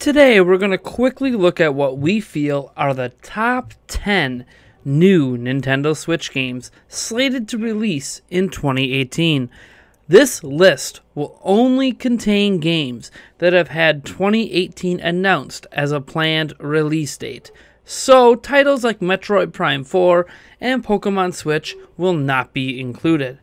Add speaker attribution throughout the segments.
Speaker 1: Today we're going to quickly look at what we feel are the top 10 new Nintendo Switch games slated to release in 2018. This list will only contain games that have had 2018 announced as a planned release date. So titles like Metroid Prime 4 and Pokemon Switch will not be included.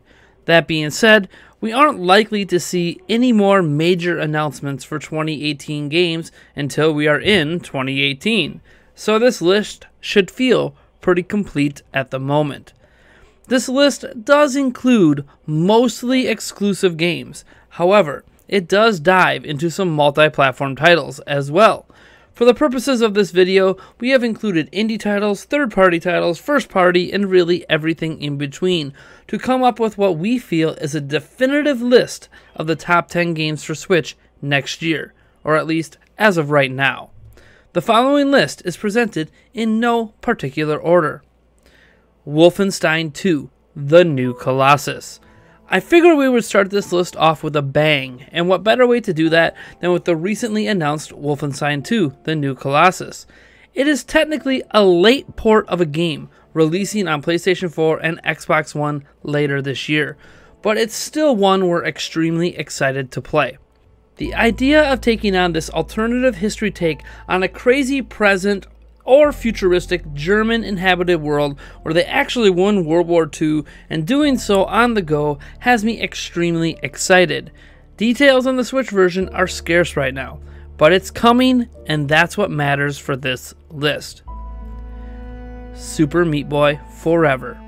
Speaker 1: That being said, we aren't likely to see any more major announcements for 2018 games until we are in 2018. So this list should feel pretty complete at the moment. This list does include mostly exclusive games. However, it does dive into some multi-platform titles as well. For the purposes of this video, we have included indie titles, third-party titles, first-party, and really everything in between to come up with what we feel is a definitive list of the top 10 games for Switch next year, or at least as of right now. The following list is presented in no particular order. Wolfenstein 2, The New Colossus. I figured we would start this list off with a bang, and what better way to do that than with the recently announced Wolfenstein 2, The New Colossus. It is technically a late port of a game, releasing on PlayStation 4 and Xbox One later this year, but it's still one we're extremely excited to play. The idea of taking on this alternative history take on a crazy present or futuristic German inhabited world where they actually won World War II and doing so on the go has me extremely excited. Details on the Switch version are scarce right now, but it's coming and that's what matters for this list. Super Meat Boy Forever.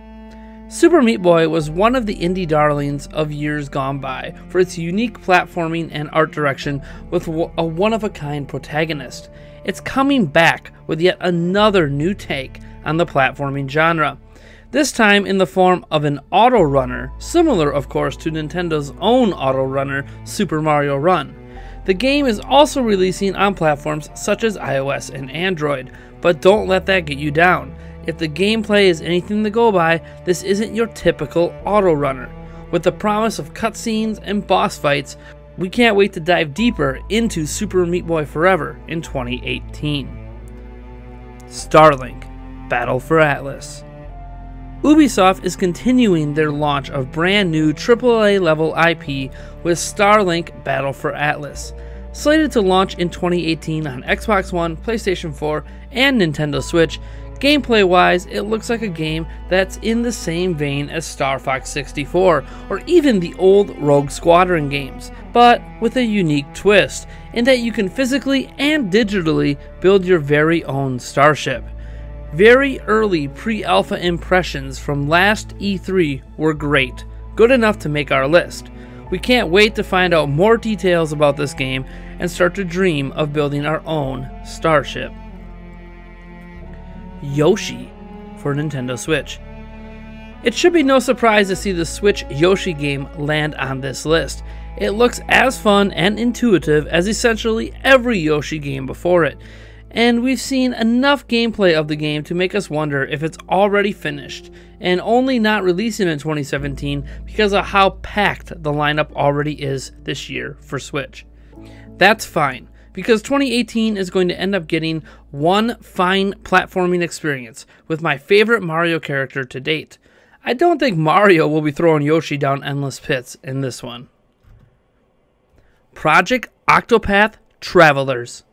Speaker 1: Super Meat Boy was one of the indie darlings of years gone by for its unique platforming and art direction with a one-of-a-kind protagonist. It's coming back with yet another new take on the platforming genre, this time in the form of an auto runner, similar of course to Nintendo's own auto runner, Super Mario Run. The game is also releasing on platforms such as iOS and Android, but don't let that get you down. If the gameplay is anything to go by, this isn't your typical auto runner. With the promise of cutscenes and boss fights, we can't wait to dive deeper into Super Meat Boy Forever in 2018. Starlink, Battle for Atlas. Ubisoft is continuing their launch of brand new AAA level IP with Starlink Battle for Atlas. Slated to launch in 2018 on Xbox One, PlayStation 4, and Nintendo Switch, gameplay-wise, it looks like a game that's in the same vein as Star Fox 64, or even the old Rogue Squadron games, but with a unique twist, in that you can physically and digitally build your very own starship. Very early pre-alpha impressions from last E3 were great, good enough to make our list. We can't wait to find out more details about this game and start to dream of building our own starship. Yoshi for Nintendo Switch. It should be no surprise to see the Switch Yoshi game land on this list. It looks as fun and intuitive as essentially every Yoshi game before it, and we've seen enough gameplay of the game to make us wonder if it's already finished and only not releasing in 2017 because of how packed the lineup already is this year for Switch. That's fine, because 2018 is going to end up getting one fine platforming experience with my favorite Mario character to date. I don't think Mario will be throwing Yoshi down endless pits in this one. Project Octopath Travelers.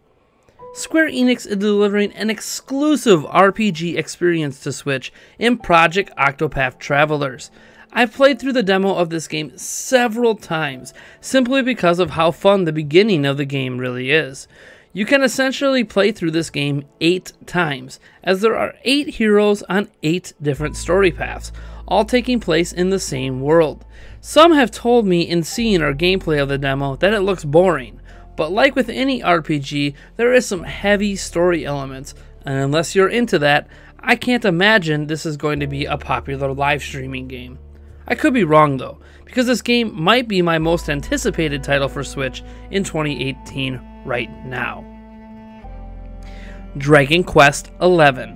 Speaker 1: Square Enix is delivering an exclusive RPG experience to Switch in Project Octopath Travelers. I've played through the demo of this game several times, simply because of how fun the beginning of the game really is. You can essentially play through this game 8 times, as there are 8 heroes on 8 different story paths, all taking place in the same world. Some have told me in seeing our gameplay of the demo that it looks boring, but like with any RPG, there is some heavy story elements, and unless you're into that, I can't imagine this is going to be a popular live streaming game. I could be wrong though, because this game might be my most anticipated title for Switch in 2018 right now. Dragon Quest XI.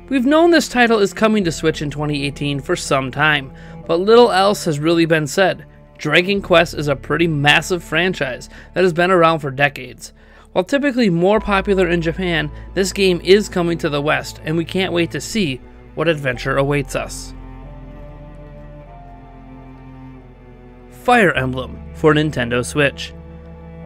Speaker 1: We've known this title is coming to Switch in 2018 for some time, but little else has really been said. Dragon Quest is a pretty massive franchise that has been around for decades. While typically more popular in Japan, this game is coming to the West, and we can't wait to see what adventure awaits us. Fire Emblem for Nintendo Switch.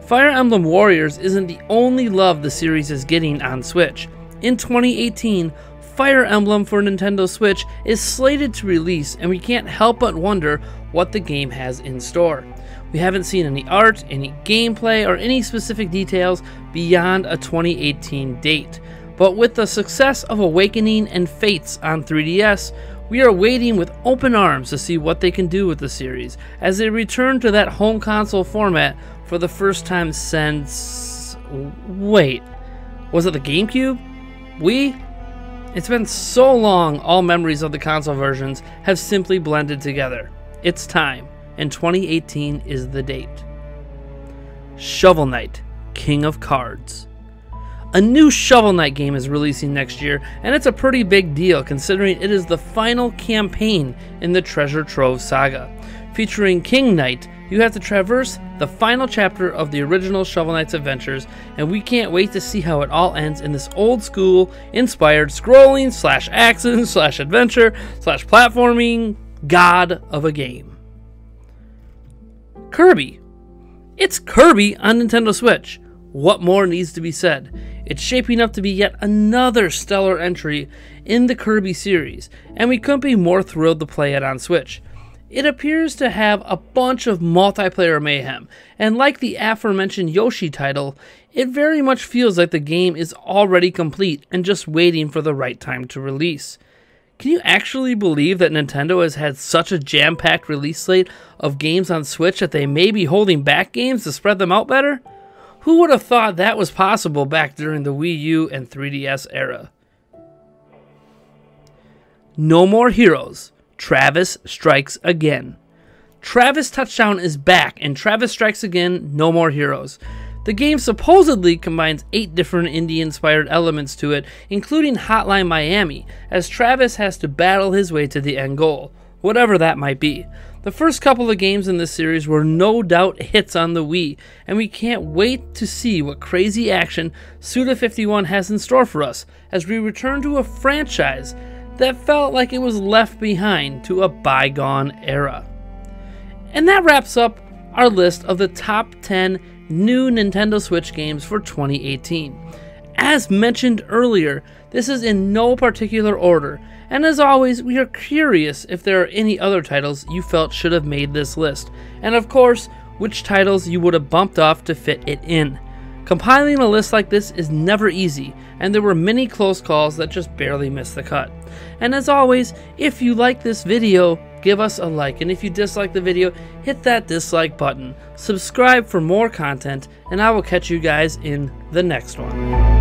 Speaker 1: Fire Emblem Warriors isn't the only love the series is getting on Switch. In 2018, Fire Emblem for Nintendo Switch is slated to release, and we can't help but wonder what the game has in store. We haven't seen any art, any gameplay, or any specific details beyond a 2018 date. But with the success of Awakening and Fates on 3DS, we are waiting with open arms to see what they can do with the series, as they return to that home console format for the first time since... wait, was it the GameCube? Wii? It's been so long, all memories of the console versions have simply blended together. It's time, and 2018 is the date. Shovel Knight, King of Cards. A new Shovel Knight game is releasing next year, and it's a pretty big deal considering it is the final campaign in the Treasure Trove saga. Featuring King Knight, you have to traverse the final chapter of the original Shovel Knight's adventures, and we can't wait to see how it all ends in this old school inspired scrolling / action / adventure / platforming god of a game. Kirby. It's Kirby on Nintendo Switch. What more needs to be said? It's shaping up to be yet another stellar entry in the Kirby series, and we couldn't be more thrilled to play it on Switch. It appears to have a bunch of multiplayer mayhem, and like the aforementioned Yoshi title, it very much feels like the game is already complete and just waiting for the right time to release. Can you actually believe that Nintendo has had such a jam-packed release slate of games on Switch that they may be holding back games to spread them out better? Who would have thought that was possible back during the Wii U and 3DS era? No More Heroes. Travis Strikes Again. Travis Touchdown is back, and Travis Strikes Again, No More Heroes. The game supposedly combines 8 different indie-inspired elements to it, including Hotline Miami, as Travis has to battle his way to the end goal, whatever that might be. The first couple of games in this series were no doubt hits on the Wii, and we can't wait to see what crazy action Suda51 has in store for us, as we return to a franchise that felt like it was left behind to a bygone era. And that wraps up our list of the top 10 new Nintendo Switch games for 2018. As mentioned earlier, this is in no particular order, and as always, we are curious if there are any other titles you felt should have made this list, and of course, which titles you would have bumped off to fit it in. Compiling a list like this is never easy, and there were many close calls that just barely missed the cut. And as always, if you like this video, give us a like, and if you dislike the video, hit that dislike button. Subscribe for more content, and I will catch you guys in the next one.